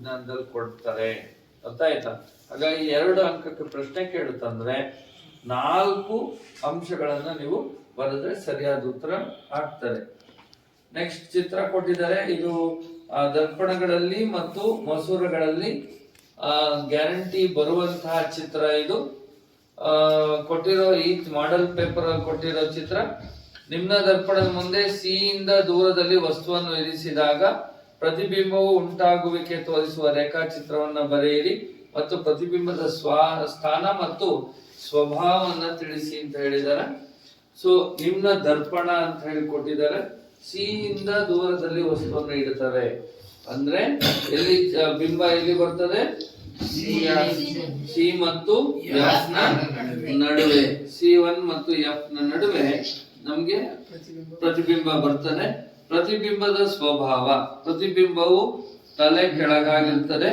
ವಿಜ್ಞಾನದಲ್ಲಿ ಕೊಡ್ತಾರೆ. ಅರ್ಥ ಆಯ್ತಾ? ಹಾಗಾಗಿ 2 ಅಂಕಕ್ಕೆ ಪ್ರಶ್ನೆ ಕೇಳುತ್ತಂದ್ರೆ 4 ಅಂಶಗಳನ್ನ ನೀವು ಬರೆದ್ರೆ ಸರಿಯಾದ ಉತ್ತರ ಆಗ್ತದೆ. ನೆಕ್ಸ್ಟ್ ಚಿತ್ರ ಕೊಟ್ಟಿದ್ದಾರೆ. ಇದು ದರ್ಪಣಗಳಲ್ಲಿ ಮತ್ತು ಮಸೂರಗಳಲ್ಲಿ ಗ್ಯಾರಂಟಿ ಬರುವಂತಹ ಚಿತ್ರ. ಇದು ಕೊಟ್ಟಿರೋ ಈ ಮಾಡೆಲ್ ಪೇಪರ್ ಅಲ್ಲಿ ಕೊಟ್ಟಿರೋ ಚಿತ್ರ. ನಿಮ್ನ ದರ್ಪಣದ ಮುಂದೆ ಸಿ ಇಂದ ದೂರದಲ್ಲಿ ವಸ್ತುವನ್ನು ಇರಿಸಿದಾಗ ಪ್ರತಿಬಿಂಬವು ಉಂಟಾಗುವಿಕೆ ತೋರಿಸುವ ರೇಖಾಚಿತ್ರವನ್ನ ಬರೆಯಿರಿ ಮತ್ತು ಪ್ರತಿಬಿಂಬದ ಸ್ಥಾನ ಮತ್ತು ಸ್ವಭಾವವನ್ನ ತಿಳಿಸಿ ಅಂತ ಹೇಳಿದ್ದಾರೆ. ಸೊ ನಿಮ್ನ ದರ್ಪಣ ಅಂತ ಹೇಳಿ ಕೊಟ್ಟಿದ್ದಾರೆ. ಸಿ ಇಂದ ದೂರದಲ್ಲಿ ವಸ್ತುವನ್ನು ಇಡುತ್ತವೆ ಅಂದ್ರೆ ಎಲ್ಲಿ ಬಿಂಬ ಎಲ್ಲಿ ಬರ್ತದೆ? ಸಿ ಮತ್ತು ಎಫ್ ನ ನಡುವೆ, C1 ಮತ್ತು ಎಫ್ ನ ನಡುವೆ ನಮ್ಗೆ ಪ್ರತಿಬಿಂಬ ಬರ್ತದೆ. ಪ್ರತಿಬಿಂಬದ ಸ್ವಭಾವ, ಪ್ರತಿಬಿಂಬವು ತಲೆ ಕೆಳಗಾಗಿರ್ತದೆ